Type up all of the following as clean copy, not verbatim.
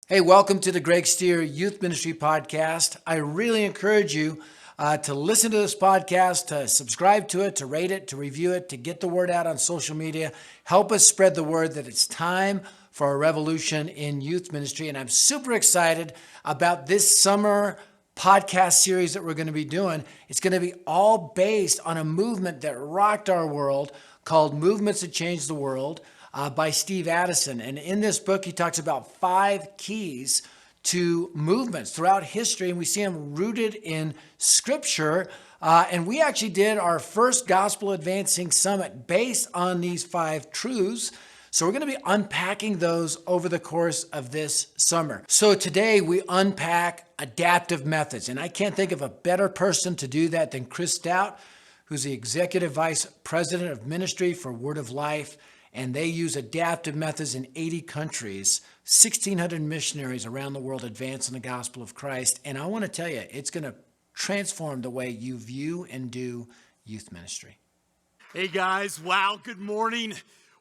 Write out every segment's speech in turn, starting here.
Hey, welcome to the Greg Stier Youth Ministry Podcast. I really encourage you to listen to this podcast, to subscribe to it, to rate it, to review it, to get the word out on social media. Help us spread the word that it's time for a revolution in youth ministry. And I'm super excited about this summer podcast series that we're going to be doing. It's going to be all based on a movement that rocked our world called Movements That Changed the World. By Steve Addison. And in this book, he talks about 5 keys to movements throughout history, and we see them rooted in Scripture. And we actually did our first Gospel Advancing Summit based on these 5 truths. So we're going to be unpacking those over the course of this summer. So today we unpack adaptive methods, and I can't think of a better person to do that than Kris Stout, who's the Executive Vice President of Ministry for Word of Life. And they use adaptive methods in 80 countries, 1,600 missionaries around the world advancing the gospel of Christ. And I want to tell you, it's going to transform the way you view and do youth ministry. Hey guys, wow, good morning.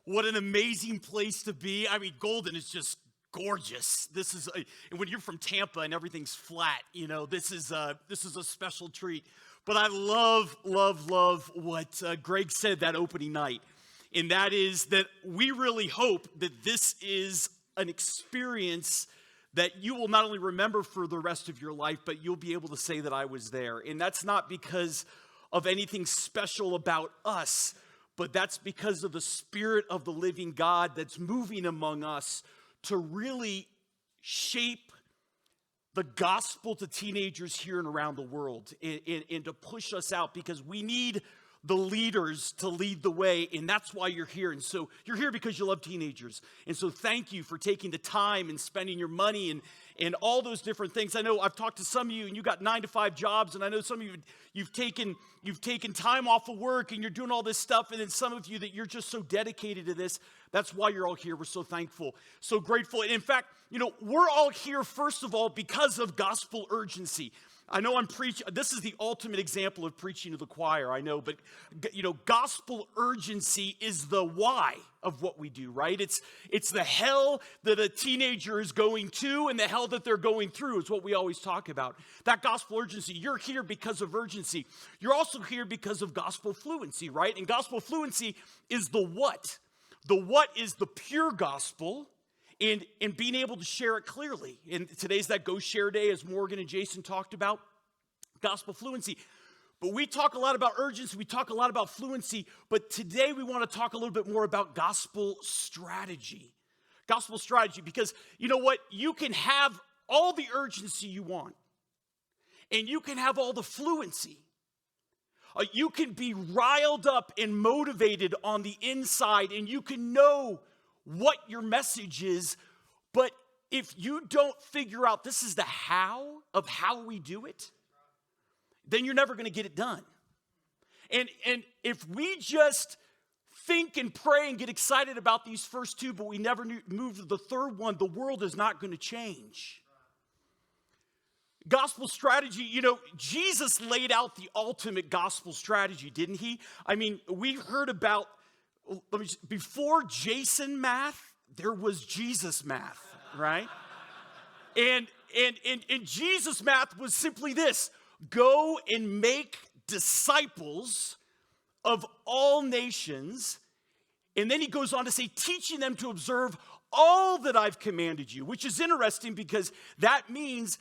What an amazing place to be. I mean, Golden is just gorgeous. This is, and when you're from Tampa and everything's flat, this is a special treat. But I love what Greg said that opening night. And that is that we really hope that this is an experience that you will not only remember for the rest of your life, but you'll be able to say that I was there. And that's not because of anything special about us, but that's because of the Spirit of the living God that's moving among us to really shape the gospel to teenagers here and around the world and to push us out, because we need the leaders to lead the way, and that's why you're here. And so you're here because you love teenagers. And so thank you for taking the time and spending your money and all those different things. I know I've talked to some of you, and you got 9-to-5 jobs, and I know some of you, you've taken time off of work, and you're doing all this stuff, and then some of you that you're just so dedicated to this. That's why you're all here. We're so thankful, so grateful. And in fact, we're all here, first of all, because of gospel urgency. I know I'm preaching, this is the ultimate example of preaching to the choir, I know, but gospel urgency is the why of what we do, right? It's the hell that a teenager is going to and the hell that they're going through is what we always talk about. That gospel urgency, you're here because of urgency. You're also here because of gospel fluency, right? And gospel fluency is the what. The what is the pure gospel. And being able to share it clearly. And today's that Go Share Day, as Morgan and Jason talked about, gospel fluency. But we talk a lot about urgency, we talk a lot about fluency, but today we want to talk a little bit more about gospel strategy. Gospel strategy, because you know what? You can have all the urgency you want, and you can have all the fluency. You can be riled up and motivated on the inside, and you can know what your message is, but if you don't figure out this is the how of how we do it, then you're never going to get it done. And if we just think and pray and get excited about these first 2, but we never move to the third one, the world is not going to change. Gospel strategy, Jesus laid out the ultimate gospel strategy, didn't he? I mean, we heard about, before Jason math, there was Jesus math, right? And Jesus math was simply this: go and make disciples of all nations. And then he goes on to say, teaching them to observe all that I've commanded you, which is interesting because that means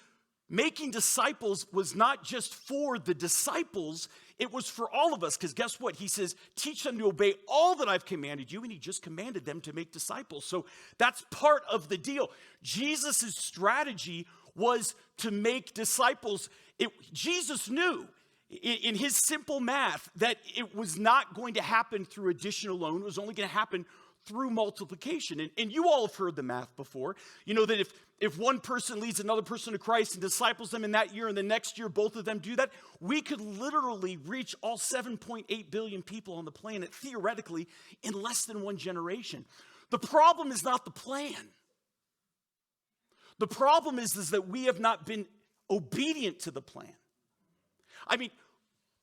making disciples was not just for the disciples, it was for all of us. Because guess what? He says, teach them to obey all that I've commanded you. And he just commanded them to make disciples. So that's part of the deal. Jesus' strategy was to make disciples. Jesus knew in his simple math that it was not going to happen through addition alone. It was only going to happen through multiplication. And you all have heard the math before. You know that if one person leads another person to Christ and disciples them in that year and the next year both of them do that, we could literally reach all 7.8 billion people on the planet theoretically in less than one generation. The problem is not the plan. The problem is that we have not been obedient to the plan. I mean,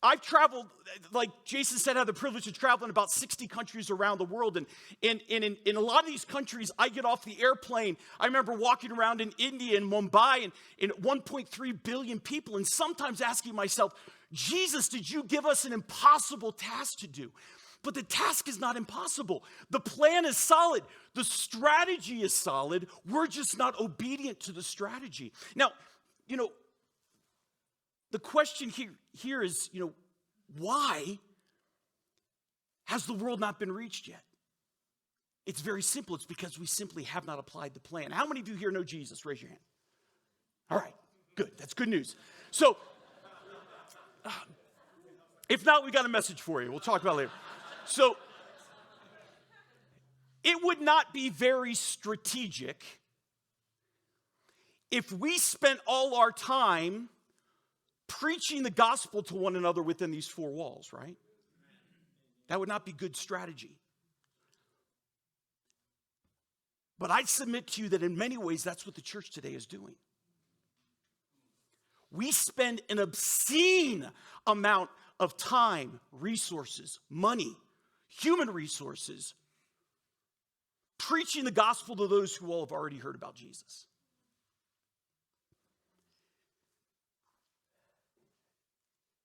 I've traveled, like Jason said, I had the privilege of traveling about 60 countries around the world. And in a lot of these countries, I get off the airplane. I remember walking around in India and Mumbai and 1.3 billion people, and sometimes asking myself, Jesus, did you give us an impossible task to do? But the task is not impossible. The plan is solid. The strategy is solid. We're just not obedient to the strategy. Now, the question here is, why has the world not been reached yet? It's very simple. It's because we simply have not applied the plan. How many of you here know Jesus? Raise your hand. All right, good. That's good news. So, if not, we got a message for you. We'll talk about it later. So, it would not be very strategic if we spent all our time preaching the gospel to one another within these four walls, right? That would not be good strategy. But I submit to you that in many ways, that's what the church today is doing. We spend an obscene amount of time, resources, money, human resources, preaching the gospel to those who all have already heard about Jesus.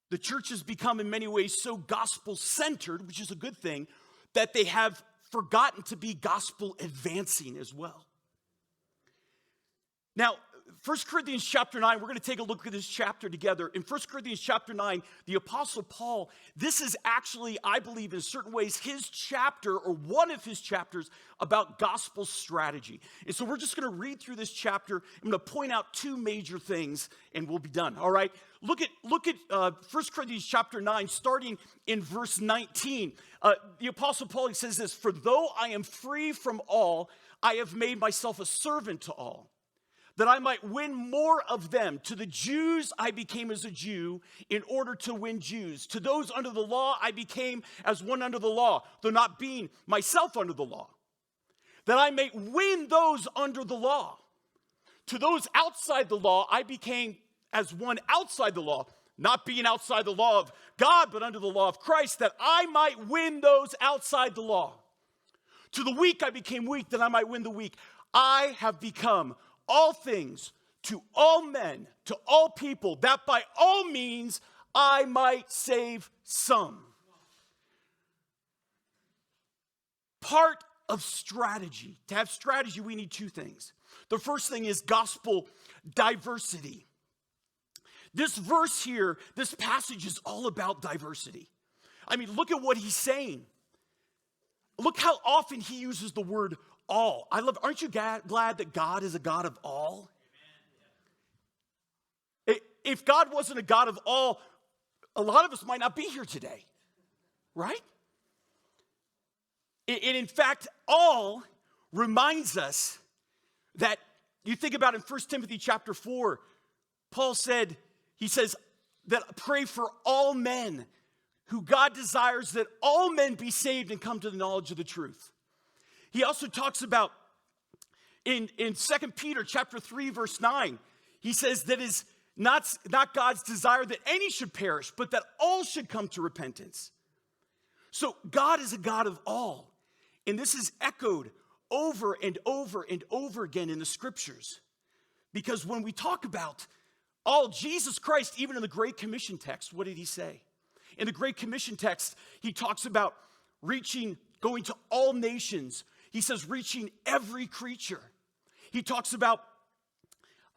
The church has become in many ways so gospel-centered, which is a good thing, that they have forgotten to be gospel advancing as well. Now, 1 Corinthians chapter 9, we're going to take a look at this chapter together. In 1 Corinthians chapter 9, the Apostle Paul, this is actually, I believe, in certain ways, his chapter or one of his chapters about gospel strategy. And so we're just going to read through this chapter. I'm going to point out two major things, and we'll be done, all right? Look at 1 Corinthians chapter 9, starting in verse 19. The Apostle Paul, he says this, "For though I am free from all, I have made myself a servant to all, that I might win more of them. To the Jews I became as a Jew in order to win Jews. To those under the law I became as one under the law, though not being myself under the law, that I may win those under the law. To those outside the law I became as one outside the law, not being outside the law of God, but under the law of Christ, that I might win those outside the law. To the weak I became weak, that I might win the weak. I have become all things to all men, to all people, that by all means I might save some." Part of strategy. To have strategy, we need two things. The first thing is gospel diversity. This verse here, this passage is all about diversity. I mean, look at what he's saying. Look how often he uses the word all. Aren't you glad that God is a God of all? If God wasn't a God of all, a lot of us might not be here today, right? And in fact, all reminds us that, you think about in 1 Timothy chapter 4, Paul says that pray for all men, who God desires that all men be saved and come to the knowledge of the truth. He also talks about in 2 Peter chapter 3, verse 9, he says that is not God's desire that any should perish, but that all should come to repentance. So God is a God of all. And this is echoed over and over and over again in the scriptures. Because when we talk about all, Jesus Christ, even in the Great Commission text, what did he say? In the Great Commission text, he talks about going to all nations. He says reaching every creature. He talks about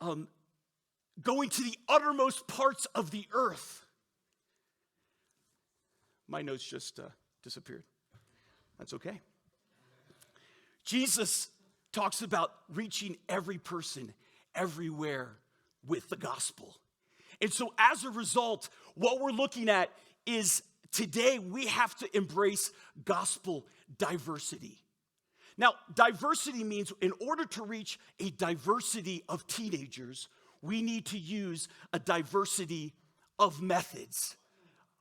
going to the uttermost parts of the earth. My notes just disappeared. That's okay. Jesus talks about reaching every person everywhere with the gospel. And so as a result, what we're looking at is today we have to embrace gospel diversity. Now, diversity means in order to reach a diversity of teenagers, we need to use a diversity of methods.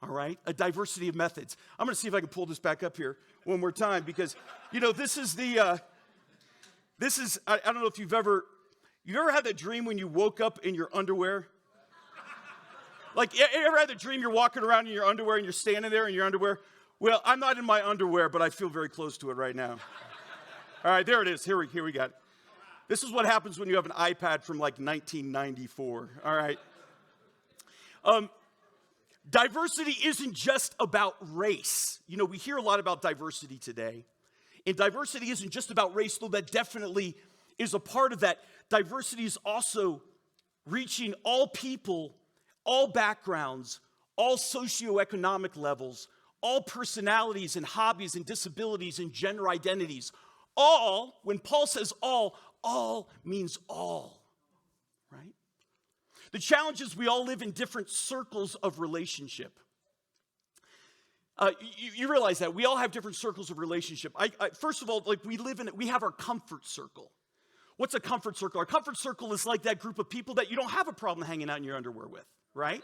All right? A diversity of methods. I'm going to see if I can pull this back up here one more time because, this is I don't know if you've ever had that dream when you woke up in your underwear? Like, you ever had the dream you're walking around in your underwear and you're standing there in your underwear? Well, I'm not in my underwear, but I feel very close to it right now. All right, there it is. Here we got it. This is what happens when you have an iPad from like 1994. All right. Diversity isn't just about race. You know, we hear a lot about diversity today. And diversity isn't just about race, though that definitely is a part of that. Diversity is also reaching all people, all backgrounds, all socioeconomic levels, all personalities and hobbies and disabilities and gender identities. All, when Paul says all means all, right? The challenge is we all live in different circles of relationship. You realize that we all have different circles of relationship. First of all, like we have our comfort circle. What's a comfort circle? Our comfort circle is like that group of people that you don't have a problem hanging out in your underwear with, right?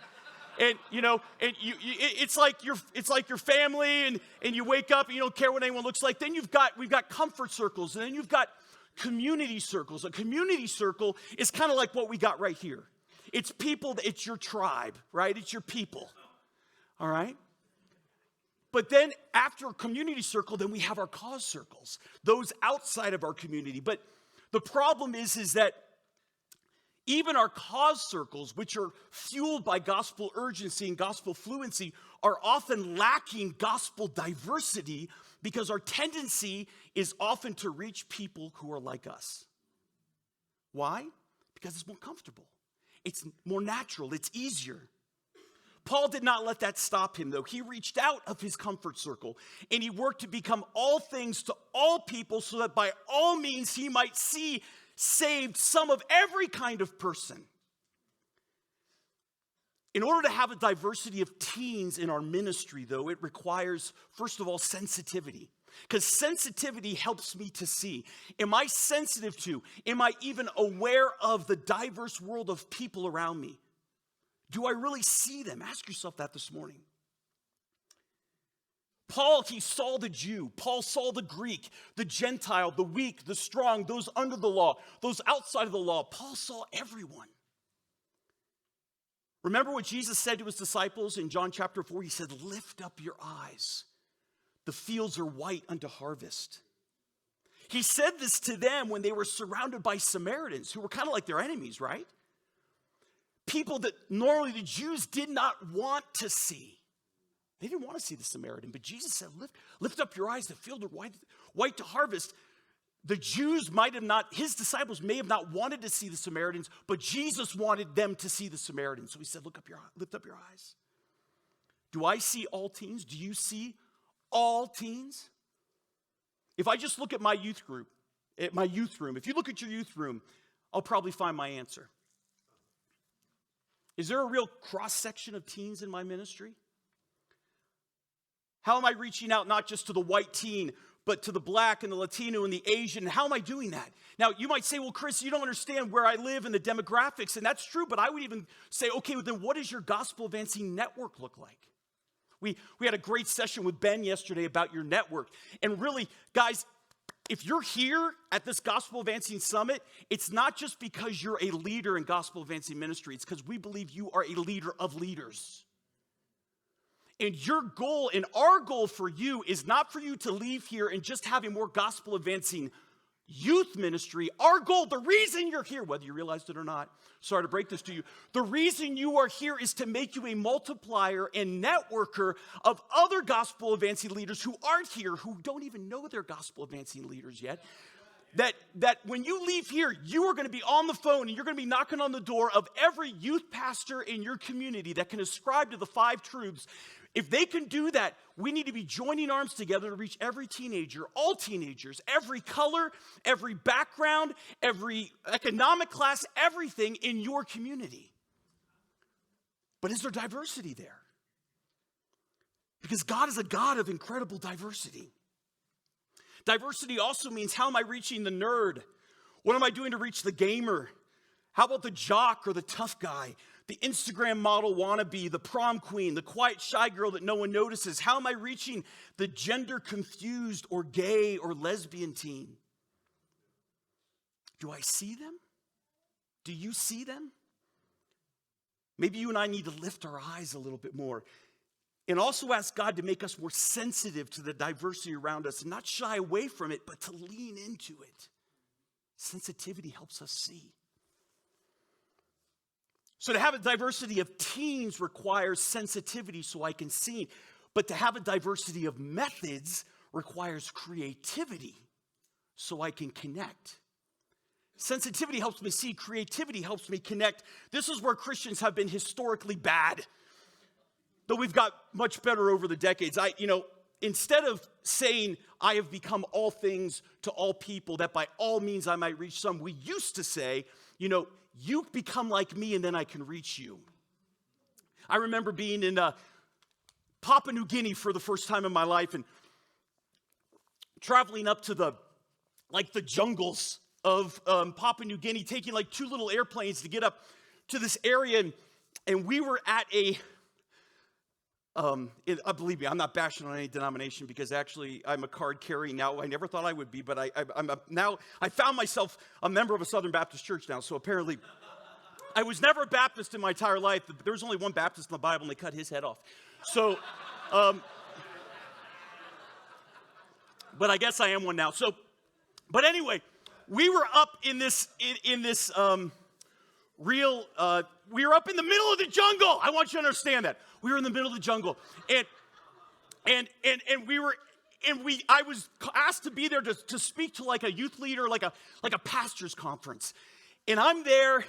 And it's like your family, and you wake up and you don't care what anyone looks like. Then we've got comfort circles, and then you've got community circles. A community circle is kind of like what we got right here. It's people, it's your tribe, right? It's your people, all right? But then after a community circle, then we have our cause circles, those outside of our community. But the problem is that even our cause circles, which are fueled by gospel urgency and gospel fluency, are often lacking gospel diversity because our tendency is often to reach people who are like us. Why? Because it's more comfortable. It's more natural. It's easier. Paul did not let that stop him, though. He reached out of his comfort circle, and he worked to become all things to all people so that by all means he might see saved some of every kind of person. In order to have a diversity of teens in our ministry, though, it requires, first of all, sensitivity. Because sensitivity helps me to see. Am I sensitive to, am I even aware of the diverse world of people around me? Do I really see them? Ask yourself that this morning. Paul, he saw the Jew. Paul saw the Greek, the Gentile, the weak, the strong, those under the law, those outside of the law. Paul saw everyone. Remember what Jesus said to his disciples in John chapter 4? He said, lift up your eyes. The fields are white unto harvest. He said this to them when they were surrounded by Samaritans, who were kind of like their enemies, right? People that normally the Jews did not want to see. They didn't want to see the Samaritan, but Jesus said, lift up your eyes, the field are white to harvest. The Jews his disciples may have not wanted to see the Samaritans, but Jesus wanted them to see the Samaritans. So he said, lift up your eyes. Do I see all teens? Do you see all teens? If I just look at my youth group, at my youth room, if you look at your youth room, I'll probably find my answer. Is there a real cross-section of teens in my ministry? How am I reaching out not just to the white teen, but to the black and the Latino and the Asian? How am I doing that? Now, you might say, well, Kris, you don't understand where I live and the demographics, and that's true, but I would even say, okay, well, then what does your gospel advancing network look like? We had a great session with Ben yesterday about your network, and really, guys, if you're here at this Gospel Advancing Summit, it's not just because you're a leader in Gospel Advancing Ministry. It's because we believe you are a leader of leaders. And your goal and our goal for you is not for you to leave here and just have a more Gospel Advancing youth ministry. Our goal, the reason you're here, whether you realized it or not, sorry to break this to you, the reason you are here is to make you a multiplier and networker of other gospel advancing leaders who aren't here, who don't even know they're gospel advancing leaders yet. That when you leave here, you are going to be on the phone and you're going to be knocking on the door of every youth pastor in your community that can ascribe to the 5 truths. If they can do that, we need to be joining arms together to reach every teenager, all teenagers, every color, every background, every economic class, everything in your community. But is there diversity there? Because God is a God of incredible diversity. Diversity also means, how am I reaching the nerd? What am I doing to reach the gamer? How about the jock or the tough guy? The Instagram model wannabe, the prom queen, the quiet shy girl that no one notices? How am I reaching the gender confused or gay or lesbian teen? Do I see them? Do you see them? Maybe you and I need to lift our eyes a little bit more and also ask God to make us more sensitive to the diversity around us and not shy away from it, but to lean into it. Sensitivity helps us see. So to have a diversity of teens requires sensitivity so I can see, but to have a diversity of methods requires creativity so I can connect. Sensitivity helps me see. Creativity helps me connect. This is where Christians have been historically bad, though we've got much better over the decades. Instead of saying, I have become all things to all people, that by all means I might reach some, we used to say, you become like me and then I can reach you. I remember being in Papua New Guinea for the first time in my life and traveling up to the jungles of Papua New Guinea, taking like 2 little airplanes to get up to this area. And we were at believe me, I'm not bashing on any denomination because actually I'm a card carrying now. I never thought I would be, but I found myself a member of a Southern Baptist church now. So apparently I was never a Baptist in my entire life. There was only one Baptist in the Bible and they cut his head off. So, but I guess I am one now. But anyway, we were up in this we were up in the middle of the jungle. I want you to understand that. We were in the middle of the jungle. And I was asked to be there to speak to like a youth leader, like a pastor's conference. And I'm there.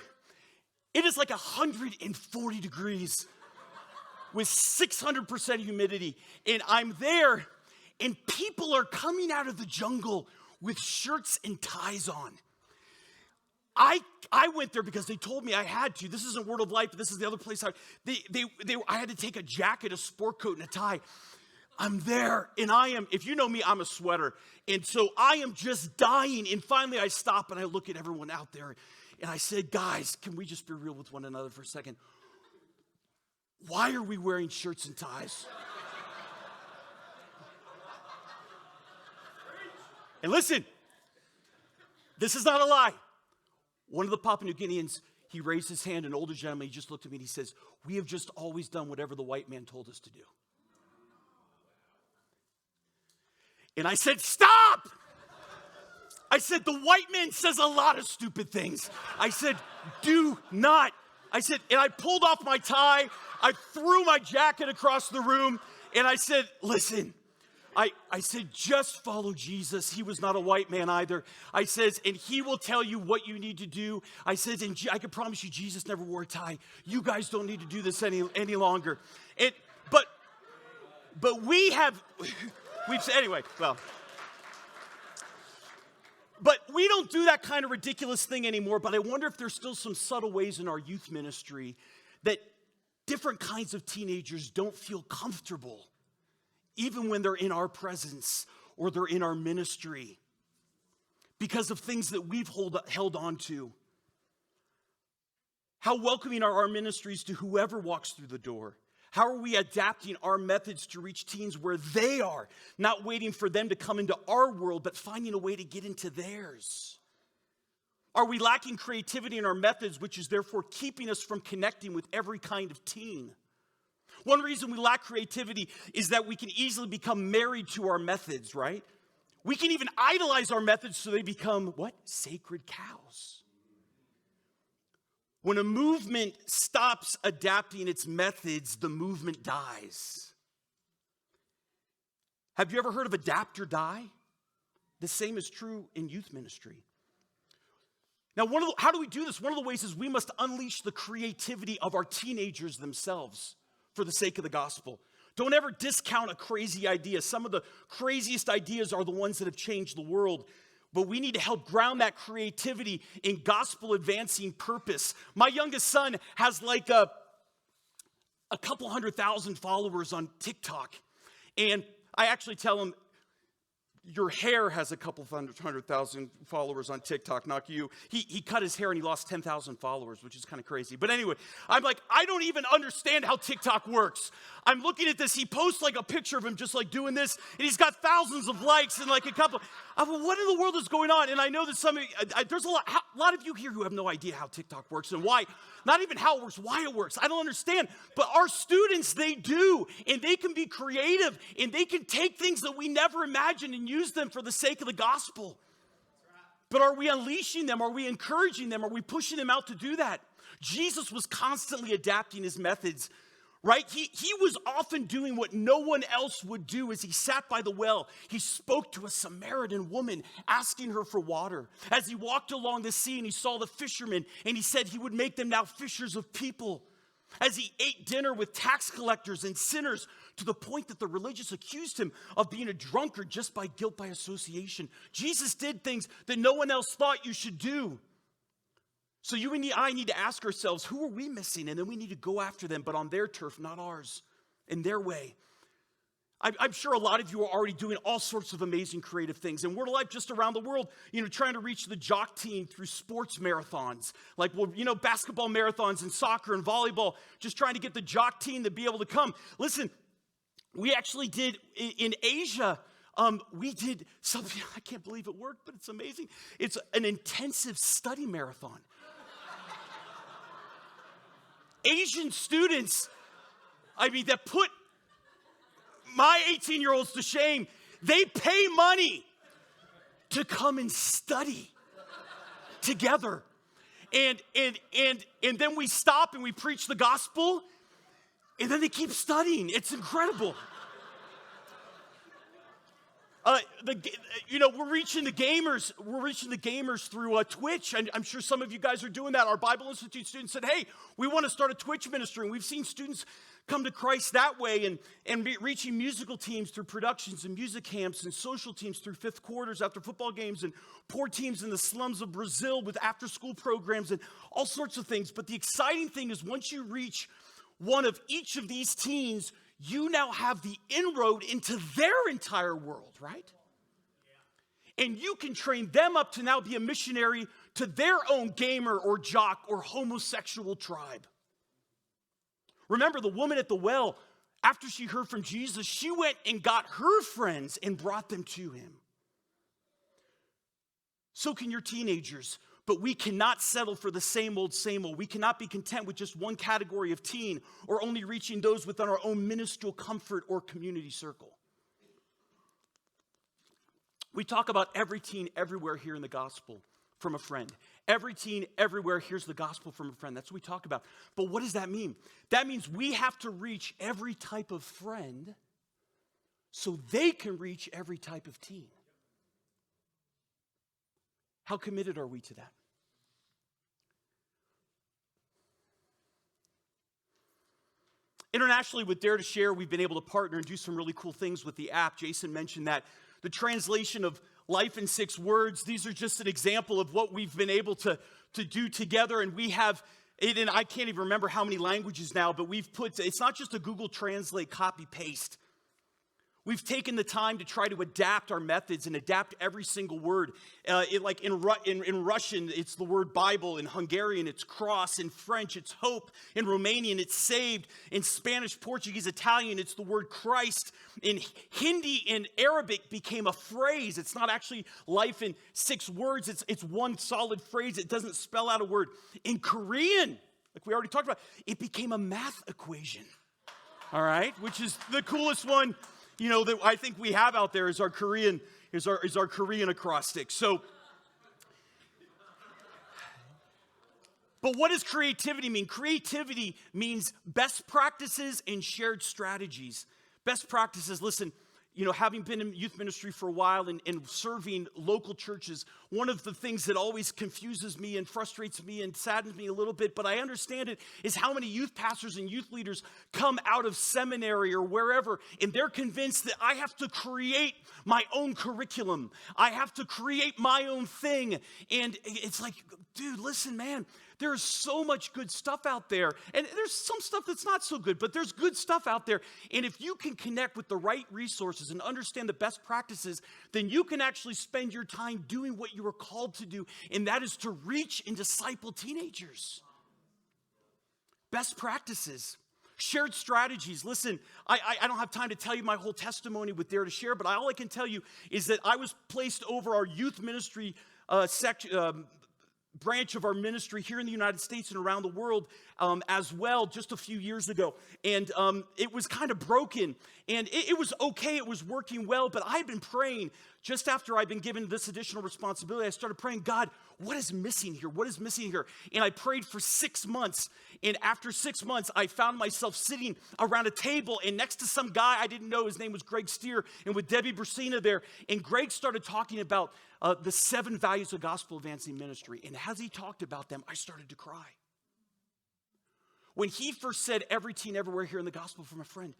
It is like 140 degrees with 600% humidity. And I'm there, and people are coming out of the jungle with shirts and ties on. I went there because they told me I had to. This isn't Word of Life, but this is the other place I had to take a jacket, a sport coat, and a tie. I'm there, and if you know me, I'm a sweater. And so I am just dying. And finally I stop and I look at everyone out there. And I said, guys, can we just be real with one another for a second? Why are we wearing shirts and ties? And listen, this is not a lie. One of the Papua New Guineans, he raised his hand, an older gentleman, he just looked at me and he says, we have just always done whatever the white man told us to do. And I said, stop! I said, the white man says a lot of stupid things. I said, do not. I said, and I pulled off my tie, I threw my jacket across the room, and I said, listen, I said, just follow Jesus. He was not a white man either. I says, and he will tell you what you need to do. I says, and I can promise you, Jesus never wore a tie. You guys don't need to do this any longer. But we've said, anyway, well. But we don't do that kind of ridiculous thing anymore. But I wonder if there's still some subtle ways in our youth ministry that different kinds of teenagers don't feel comfortable even when they're in our presence or they're in our ministry because of things that we've held on to. How welcoming are our ministries to whoever walks through the door? How are we adapting our methods to reach teens where they are, not waiting for them to come into our world, but finding a way to get into theirs? Are we lacking creativity in our methods, which is therefore keeping us from connecting with every kind of teen? One reason we lack creativity is that we can easily become married to our methods, right? We can even idolize our methods so they become, what? Sacred cows. When a movement stops adapting its methods, the movement dies. Have you ever heard of adapt or die? The same is true in youth ministry. Now, how do we do this? One of the ways is we must unleash the creativity of our teenagers themselves for the sake of the gospel. Don't ever discount a crazy idea. Some of the craziest ideas are the ones that have changed the world. But we need to help ground that creativity in gospel advancing purpose. My youngest son has like a couple 100,000 followers on TikTok. And I actually tell him, your hair has a couple 100,000 followers on TikTok, not you. He cut his hair and he lost 10,000 followers, which is kind of crazy. But anyway, I'm like, I don't even understand how TikTok works. I'm looking at this. He posts like a picture of him just like doing this, and he's got thousands of likes and like a couple. I'm like, what in the world is going on? And I know that some of you, there's a lot of you here who have no idea how TikTok works and why. Not even how it works, why it works. I don't understand. But our students, they do. And they can be creative. And they can take things that we never imagined and use them for the sake of the gospel. But are we unleashing them? Are we encouraging them? Are we pushing them out to do that? Jesus was constantly adapting his methods, right? He was often doing what no one else would do. As he sat by the well, he spoke to a Samaritan woman, asking her for water. As he walked along the sea and he saw the fishermen, and he said he would make them now fishers of people. As he ate dinner with tax collectors and sinners, to the point that the religious accused him of being a drunkard just by guilt by association. Jesus did things that no one else thought you should do. So you and I need to ask ourselves, who are we missing? And then we need to go after them, but on their turf, not ours, in their way. I'm sure a lot of you are already doing all sorts of amazing creative things. And we're like just around the world, trying to reach the jock team through sports marathons. Like, basketball marathons and soccer and volleyball, just trying to get the jock team to be able to come. Listen, we actually did in Asia, we did something, I can't believe it worked, but it's amazing. It's an intensive study marathon. Asian students, that put my 18-year-olds to shame. They pay money to come and study together. And then we stop and we preach the gospel, and then they keep studying. It's incredible. We're reaching the gamers. We're reaching the gamers through Twitch. And I'm sure some of you guys are doing that. Our Bible Institute students said, hey, we want to start a Twitch ministry. And we've seen students come to Christ that way, and reaching musical teams through productions and music camps, and social teams through fifth quarters after football games, and poor teams in the slums of Brazil with after-school programs and all sorts of things. But the exciting thing is once you reach one of each of these teens, you now have the inroad into their entire world, right? Yeah. And you can train them up to now be a missionary to their own gamer or jock or homosexual tribe. Remember the woman at the well, after she heard from Jesus, she went and got her friends and brought them to him. So can your teenagers. But we cannot settle for the same old, same old. We cannot be content with just one category of teen or only reaching those within our own minuscule comfort or community circle. We talk about every teen everywhere hearing the gospel from a friend. Every teen everywhere hears the gospel from a friend. That's what we talk about. But what does that mean? That means we have to reach every type of friend so they can reach every type of teen. How committed are we to that? Internationally, with Dare to Share, we've been able to partner and do some really cool things with the app. Jason mentioned that the translation of life in 6 words, these are just an example of what we've been able to do together. And we have it in, I can't even remember how many languages now, but it's not just a Google Translate copy paste. We've taken the time to try to adapt our methods and adapt every single word. In Russian, it's the word Bible. In Hungarian, it's cross. In French, it's hope. In Romanian, it's saved. In Spanish, Portuguese, Italian, it's the word Christ. In Hindi and Arabic became a phrase. It's not actually life in 6 words. It's one solid phrase. It doesn't spell out a word. In Korean, like we already talked about, it became a math equation. All right, which is the coolest one. That I think we have out there is our Korean acrostic. So, but what does creativity mean? Creativity means best practices and shared strategies. Best practices, listen, having been in youth ministry for a while and serving local churches, one of the things that always confuses me and frustrates me and saddens me a little bit, but I understand it, is how many youth pastors and youth leaders come out of seminary or wherever, and they're convinced that I have to create my own curriculum. I have to create my own thing. And it's like, dude, listen, man, There's so much good stuff out there. And there's some stuff that's not so good, but there's good stuff out there. And if you can connect with the right resources and understand the best practices, then you can actually spend your time doing what you were called to do, and that is to reach and disciple teenagers. Best practices. Shared strategies. Listen, I don't have time to tell you my whole testimony with Dare to Share, but all I can tell you is that I was placed over our youth ministry branch of our ministry here in the United States and around the world as well just a few years ago. And it was kind of broken. And it was okay. It was working well. But I had been praying just after I'd been given this additional responsibility. I started praying, God, what is missing here? What is missing here? And I prayed for 6 months. And after 6 months, I found myself sitting around a table and next to some guy I didn't know. His name was Kris Stier, and with Debbie Brasina there. And Greg started talking about the 7 values of gospel advancing ministry. And as he talked about them, I started to cry. When he first said every teen everywhere hearing the gospel from a friend,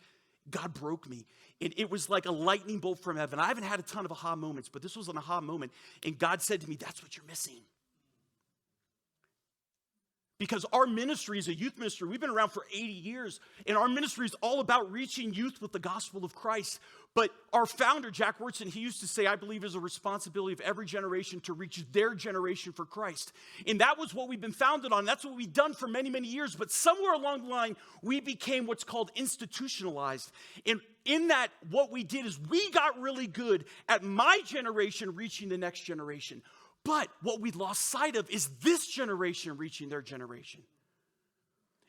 God broke me. And it was like a lightning bolt from heaven. I haven't had a ton of aha moments, but this was an aha moment. And God said to me, that's what you're missing. Because our ministry is a youth ministry. We've been around for 80 years, and our ministry is all about reaching youth with the gospel of Christ. But our founder, Jack Wyrtzen, he used to say, I believe it's a responsibility of every generation to reach their generation for Christ. And that was what we've been founded on. That's what we've done for many, many years. But somewhere along the line, we became what's called institutionalized. And in that, what we did is we got really good at my generation reaching the next generation. But what we lost sight of is this generation reaching their generation.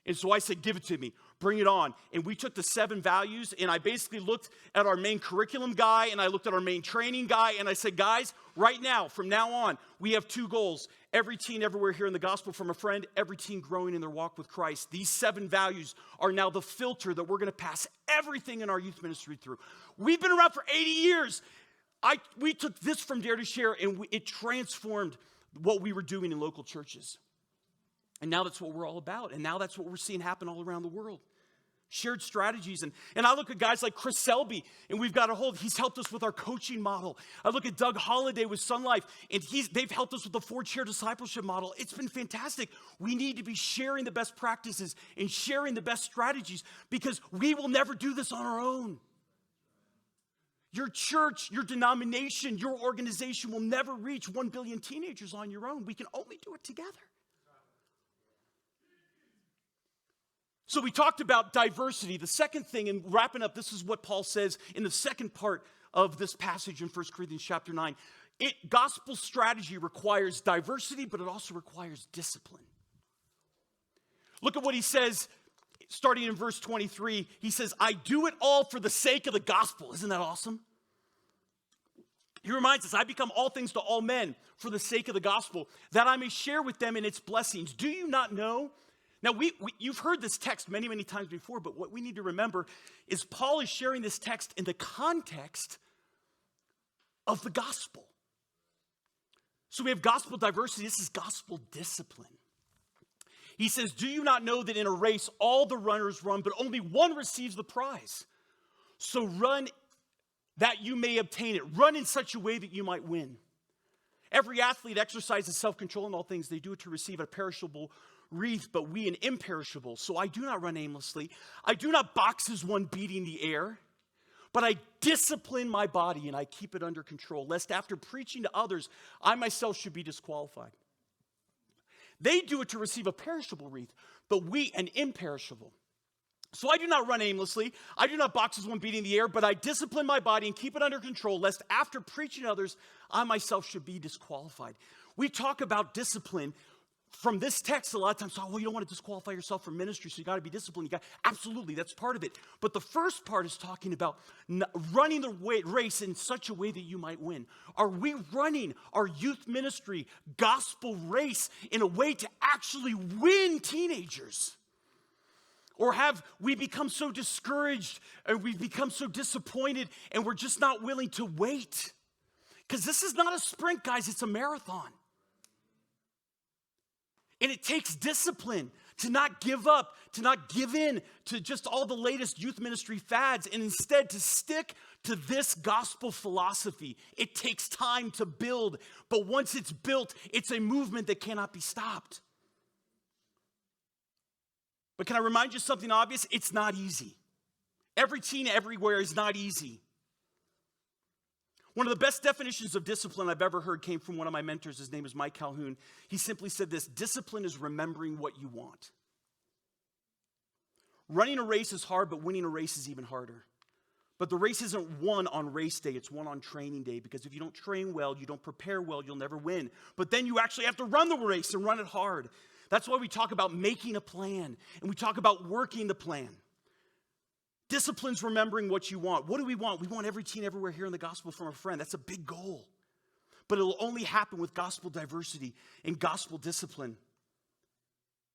And so I said, give it to me. Bring it on. And we took the 7 values, and I basically looked at our main curriculum guy, and I looked at our main training guy, and I said, guys, right now, from now on, we have 2 goals. Every teen everywhere hearing the gospel from a friend, every teen growing in their walk with Christ. These 7 values are now the filter that we're going to pass everything in our youth ministry through. We've been around for 80 years. We took this from Dare to Share, and it transformed what we were doing in local churches. And now that's what we're all about. And now that's what we're seeing happen all around the world. Shared strategies. And I look at guys like Chris Selby, and we've got a hold. He's helped us with our coaching model. I look at Doug Holliday with Sun Life, and they've helped us with the 4-chair discipleship model. It's been fantastic. We need to be sharing the best practices and sharing the best strategies because we will never do this on our own. Your church, your denomination, your organization will never reach 1 billion teenagers on your own. We can only do it together. So we talked about diversity. The second thing, and wrapping up, this is what Paul says in the second part of this passage in 1 Corinthians chapter 9. Gospel strategy requires diversity, but it also requires discipline. Look at what he says, starting in verse 23. He says, I do it all for the sake of the gospel. Isn't that awesome? He reminds us, I become all things to all men for the sake of the gospel, that I may share with them in its blessings. Do you not know? Now, you've heard this text many, many times before, but what we need to remember is Paul is sharing this text in the context of the gospel. So we have gospel diversity. This is gospel discipline. He says, do you not know that in a race all the runners run, but only one receives the prize? So run that you may obtain it. Run in such a way that you might win. Every athlete exercises self-control in all things. They do it to receive a perishable wreath, but we an imperishable. So I do not run aimlessly. I do not box as one beating the air, but I discipline my body and I keep it under control, lest after preaching to others, I myself should be disqualified. They do it to receive a perishable wreath, but we an imperishable. So I do not run aimlessly. I do not box as one beating the air, but I discipline my body and keep it under control, lest after preaching to others, I myself should be disqualified. We talk about discipline from this text a lot of times. Oh, well, you don't want to disqualify yourself from ministry, so you got to be disciplined. Absolutely, that's part of it. But the first part is talking about running the race in such a way that you might win. Are we running our youth ministry gospel race in a way to actually win teenagers? Or have we become so discouraged and we've become so disappointed and we're just not willing to wait? Because this is not a sprint, guys, it's a marathon. And it takes discipline to not give up, to not give in to just all the latest youth ministry fads, and instead to stick to this gospel philosophy. It takes time to build, but once it's built, it's a movement that cannot be stopped. But can I remind you something obvious? It's not easy. Every teen everywhere is not easy. One of the best definitions of discipline I've ever heard came from one of my mentors. His name is Mike Calhoun. He simply said this: discipline is remembering what you want. Running a race is hard, but winning a race is even harder. But the race isn't won on race day, it's won on training day, because if you don't train well, you don't prepare well, you'll never win. But then you actually have to run the race and run it hard. That's why we talk about making a plan, and we talk about working the plan. Discipline's remembering what you want. What do we want? We want every teen everywhere hearing the gospel from a friend. That's a big goal. But it'll only happen with gospel diversity and gospel discipline.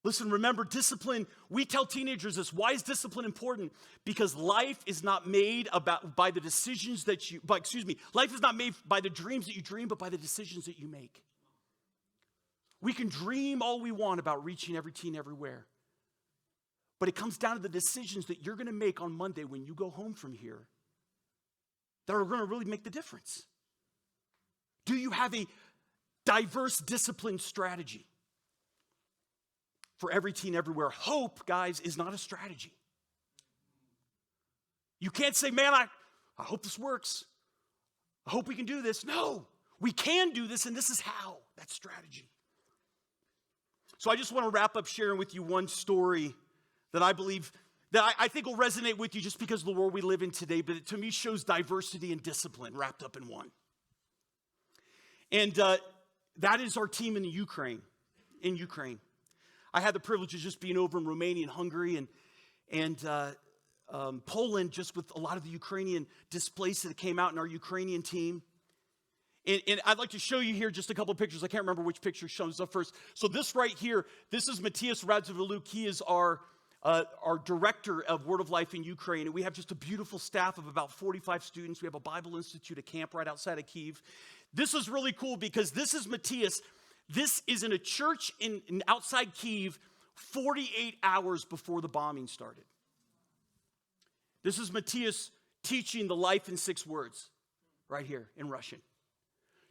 Listen, remember, discipline, we tell teenagers this. Why is discipline important? Because life is not made by the decisions that life is not made by the dreams that you dream, but by the decisions that you make. We can dream all we want about reaching every teen everywhere. But it comes down to the decisions that you're going to make on Monday when you go home from here that are going to really make the difference. Do you have a diverse discipline strategy for every teen everywhere? Hope, guys, is not a strategy. You can't say, man, I hope this works. I hope we can do this. No, we can do this, and this is how. That's strategy. So I just want to wrap up sharing with you one story that I believe, that I think will resonate with you just because of the world we live in today, but it to me shows diversity and discipline wrapped up in one. And that is our team in Ukraine. I had the privilege of just being over in Romania and Hungary and Poland, just with a lot of the Ukrainian displaced that came out in our Ukrainian team. And I'd like to show you here just a couple of pictures. I can't remember which picture shows up first. So this right here, this is Matthias Radziviluk. He is our director of Word of Life in Ukraine. And we have just a beautiful staff of about 45 students. We have a Bible Institute, a camp right outside of Kyiv. This is really cool because this is Matthias. This is in a church in outside Kyiv 48 hours before the bombing started. This is Matthias teaching the life in 6 words right here in Russian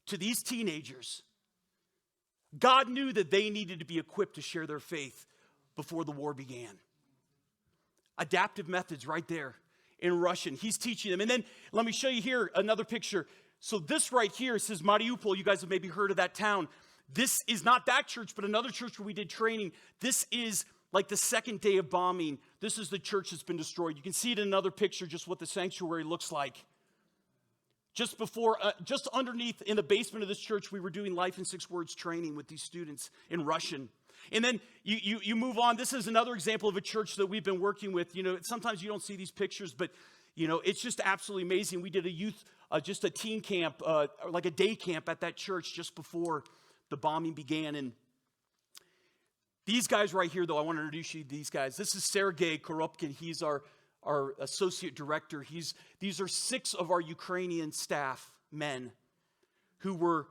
to these teenagers. God knew that they needed to be equipped to share their faith before the war began. Adaptive methods right there in Russian. He's teaching them. And then let me show you here another picture. So this right here says Mariupol. You guys have maybe heard of that town. This is not that church, but another church where we did training. This is like the second day of bombing. This is the church that's been destroyed. You can see it in another picture, just what the sanctuary looks like. Just before, just underneath in the basement of this church, we were doing Life in 6 Words training with these students in Russian. And then you move on. This is another example of a church that we've been working with. You know, sometimes you don't see these pictures, but, you know, it's just absolutely amazing. We did a youth, just a teen camp, like a day camp at that church just before the bombing began. And these guys right here, though, I want to introduce you to these guys. This is Sergei Koropkin. He's our associate director. These are 6 of our Ukrainian staff men who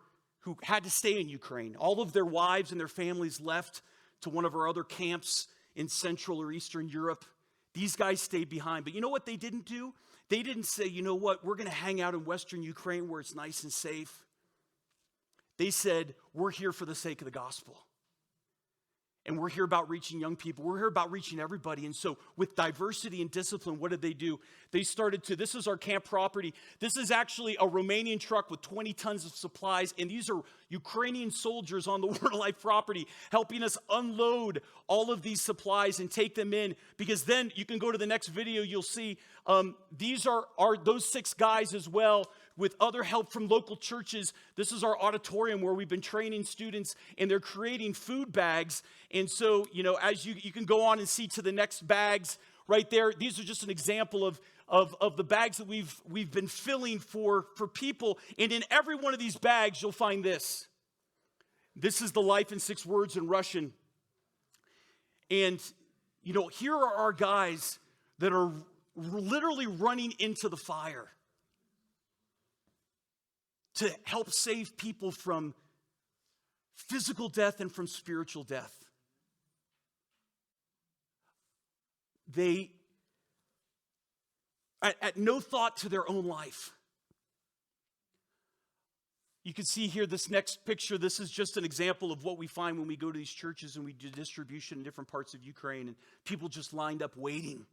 had to stay in Ukraine. All of their wives and their families left to one of our other camps in Central or Eastern Europe. These guys stayed behind. But you know what they didn't do? They didn't say, you know what, we're going to hang out in Western Ukraine where it's nice and safe. They said, we're here for the sake of the gospel. And we're here about reaching young people. We're here about reaching everybody. And so with diversity and discipline, what did they do? They started to, this is our camp property. This is actually a Romanian truck with 20 tons of supplies. And these are Ukrainian soldiers on the Word of Life property helping us unload all of these supplies and take them in. Because then you can go to the next video, you'll see these are those 6 guys as well, with other help from local churches. This is our auditorium where we've been training students, and they're creating food bags. And so, you know, as you can go on and see to the next bags right there, these are just an example of the bags that we've been filling for people. And in every one of these bags, you'll find this. This is the Life in 6 Words in Russian. And, you know, here are our guys that are literally running into the fire to help save people from physical death and from spiritual death. They, at no thought to their own life, You can see here this next picture. This is just an example of what we find when we go to these churches and we do distribution in different parts of Ukraine, and people just lined up waiting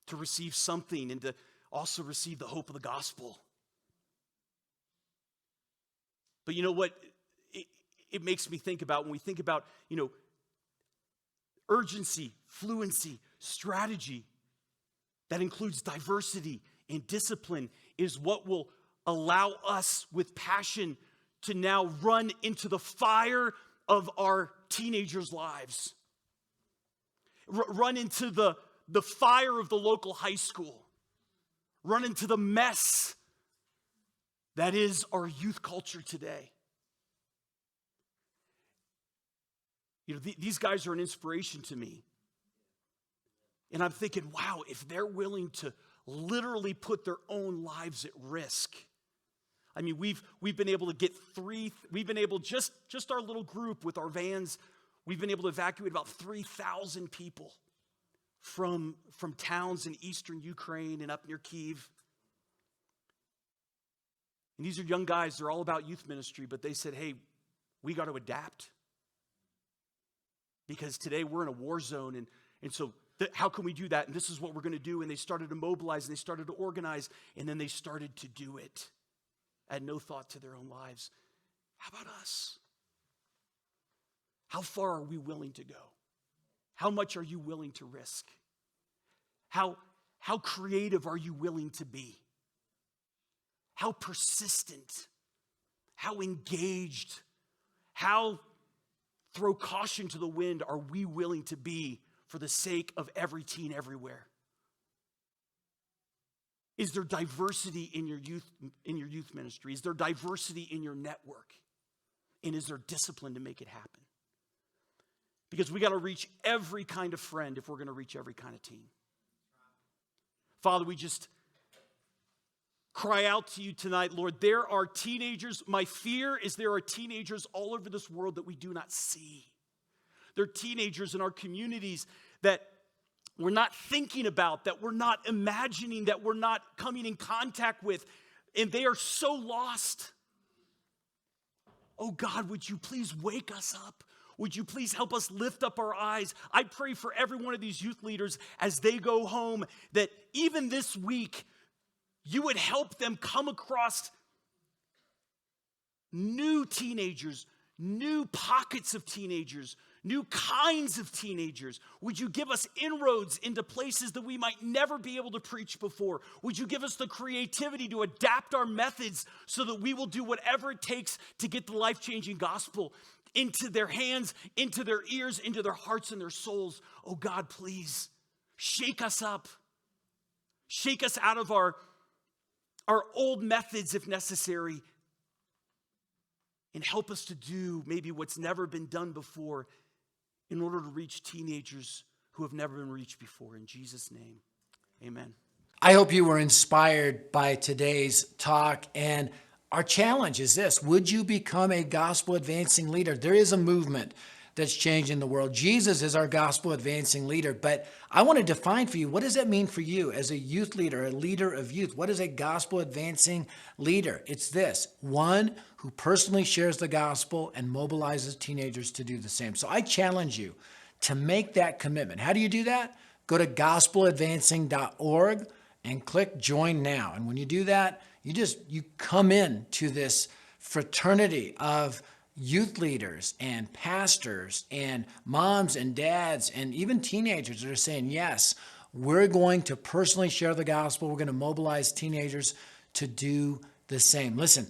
to receive something and to also receive the hope of the gospel. But you know what it makes me think about when we think about, urgency, fluency, strategy that includes diversity and discipline is what will allow us with passion to now run into the fire of our teenagers' lives. Run into the fire of the local high school. Run into the mess that is our youth culture today. These guys are an inspiration to me. And I'm thinking, wow, if they're willing to literally put their own lives at risk. I mean, we've been able to get just our little group with our vans, we've been able to evacuate about 3,000 people from towns in eastern Ukraine and up near Kyiv. And these are young guys, they're all about youth ministry, but they said, hey, we got to adapt. Because today we're in a war zone, and so how can we do that? And this is what we're going to do. And they started to mobilize, and they started to organize, and then they started to do it. Had no thought to their own lives. How about us? How far are we willing to go? How much are you willing to risk? How creative are you willing to be? How persistent? How engaged? How throw caution to the wind are we willing to be for the sake of every teen everywhere? Is there diversity in your youth ministry? Is there diversity in your network? And is there discipline to make it happen? Because we got to reach every kind of friend if we're going to reach every kind of teen. Father, we just cry out to you tonight, Lord. There are teenagers. My fear is there are teenagers all over this world that we do not see. There are teenagers in our communities that we're not thinking about, that we're not imagining, that we're not coming in contact with, and they are so lost. Oh God, would you please wake us up? Would you please help us lift up our eyes? I pray for every one of these youth leaders as they go home that even this week, you would help them come across new teenagers, new pockets of teenagers, new kinds of teenagers. Would you give us inroads into places that we might never be able to preach before? Would you give us the creativity to adapt our methods so that we will do whatever it takes to get the life-changing gospel into their hands, into their ears, into their hearts and their souls? Oh God, please shake us up. Shake us out of our old methods if necessary, and help us to do maybe what's never been done before in order to reach teenagers who have never been reached before. In Jesus' name, amen. I hope you were inspired by today's talk, and our challenge is this: would you become a gospel advancing leader? There is a movement that's changing the world. Jesus is our gospel advancing leader, but I want to define for you, what does that mean for you as a youth leader, a leader of youth? What is a gospel advancing leader? It's this: one who personally shares the gospel and mobilizes teenagers to do the same. So I challenge you to make that commitment. How do you do that? Go to gospeladvancing.org and click join now. And when you do that, you come in to this fraternity of youth leaders and pastors and moms and dads and even teenagers that are saying, yes, we're going to personally share the gospel. We're going to mobilize teenagers to do the same. Listen,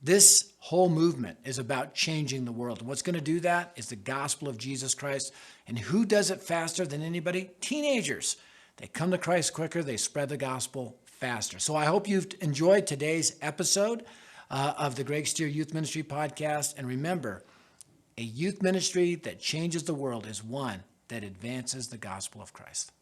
this whole movement is about changing the world. And what's going to do that is the gospel of Jesus Christ. And who does it faster than anybody? Teenagers. They come to Christ quicker. They spread the gospel faster. So I hope you've enjoyed today's episode of the Kris Stout Youth Ministry Podcast. And remember, a youth ministry that changes the world is one that advances the gospel of Christ.